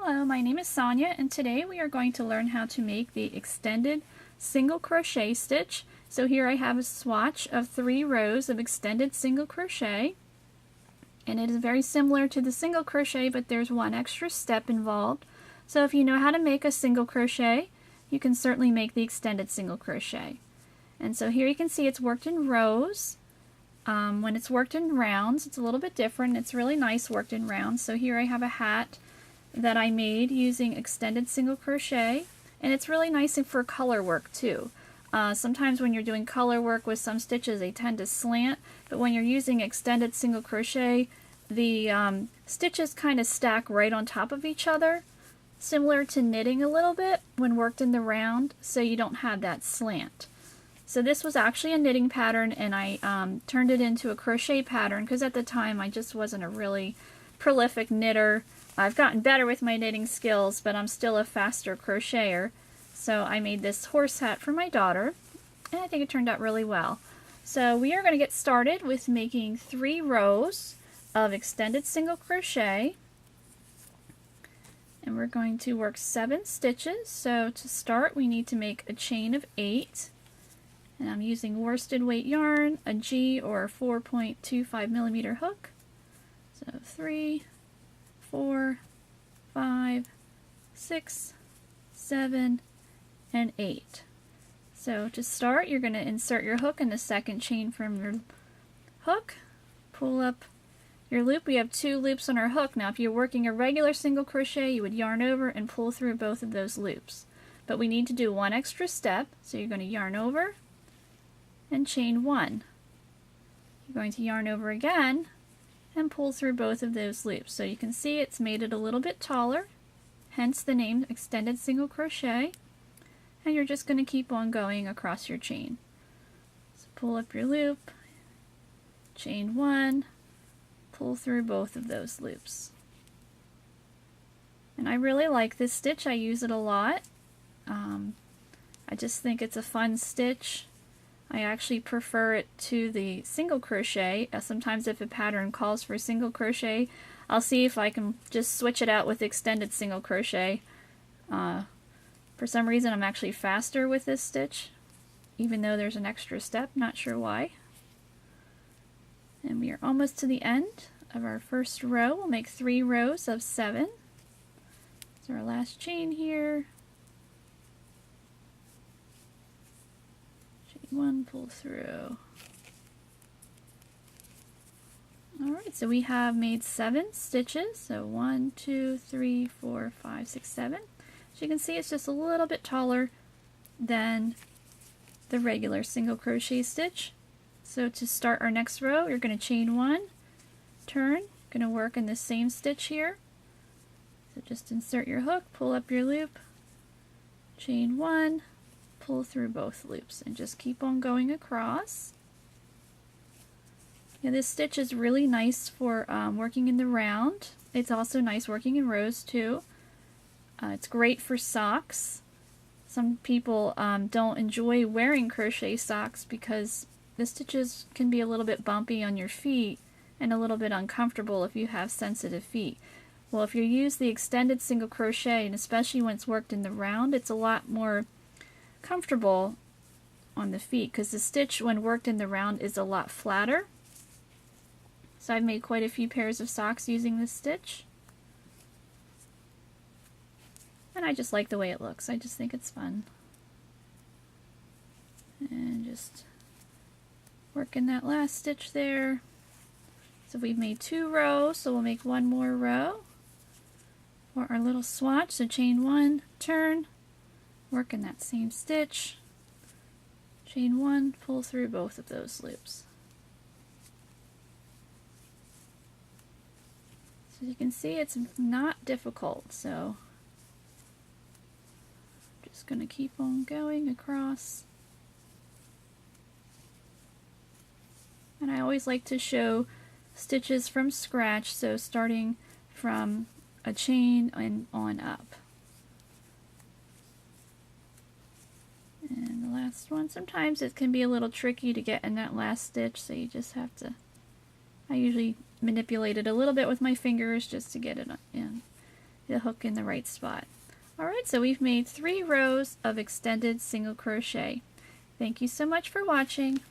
Hello, my name is Sonia, and today we are going to learn how to make the extended single crochet stitch. So here I have a swatch of 3 rows of extended single crochet, and it is very similar to the single crochet, but there's one extra step involved. So if you know how to make a single crochet, you can certainly make the extended single crochet. And so here you can see it's worked in rows. When it's worked in rounds, it's a little bit different. It's really nice worked in rounds. So here I have a hat that I made using extended single crochet, and it's really nice for color work too. Sometimes when you're doing color work with some stitches, they tend to slant, but when you're using extended single crochet, the stitches kind of stack right on top of each other, similar to knitting a little bit when worked in the round, so you don't have that slant. So this was actually a knitting pattern, and I turned it into a crochet pattern because at the time I just wasn't a really prolific knitter. I've gotten better with my knitting skills, but I'm still a faster crocheter. So I made this horse hat for my daughter, and I think it turned out really well. So we are going to get started with making 3 rows of extended single crochet, and we're going to work 7 stitches. So to start, we need to make a chain of 8, and I'm using worsted weight yarn, a G or 4.25 millimeter hook. So 3, 4, 5, 6, 7, and 8. So to start, you're going to insert your hook in the second chain from your hook, pull up your loop. We have 2 loops on our hook. Now if you're working a regular single crochet, you would yarn over and pull through both of those loops. But we need to do one extra step, so you're going to yarn over and chain 1. You're going to yarn over again and pull through both of those loops. So you can see it's made it a little bit taller, hence the name extended single crochet, and you're just going to keep on going across your chain. So pull up your loop, chain 1, pull through both of those loops. And I really like this stitch. I use it a lot. I just think it's a fun stitch. I actually prefer it to the single crochet. Sometimes if a pattern calls for single crochet, I'll see if I can just switch it out with extended single crochet. For some reason I'm actually faster with this stitch, even though there's an extra step, not sure why. And we are almost to the end of our first row. We'll make 3 rows of 7. So our last chain here. 1, pull through. Alright, so we have made 7 stitches. So 1, 2, 3, 4, 5, 6, 7. So you can see it's just a little bit taller than the regular single crochet stitch. So to start our next row, you're going to chain 1, turn, going to work in the same stitch here. So just insert your hook, pull up your loop, chain 1, pull through both loops, and just keep on going across. Now this stitch is really nice for working in the round. It's also nice working in rows too. It's great for socks. Some people don't enjoy wearing crochet socks because the stitches can be a little bit bumpy on your feet and a little bit uncomfortable if you have sensitive feet. Well, if you use the extended single crochet, and especially when it's worked in the round, it's a lot more comfortable on the feet because the stitch when worked in the round is a lot flatter. So I've made quite a few pairs of socks using this stitch, and I just like the way it looks. I just think it's fun. And just work in that last stitch there. So we've made 2 rows, so we'll make 1 more row for our little swatch. So chain 1, turn, work in that same stitch, chain 1, pull through both of those loops. So you can see it's not difficult, so just going to keep on going across. And I always like to show stitches from scratch, so starting from a chain and on up. And the last one, sometimes it can be a little tricky to get in that last stitch, so you just have to, I usually manipulate it a little bit with my fingers just to get it in. the hook in the right spot. Alright, so we've made 3 rows of extended single crochet. Thank you so much for watching.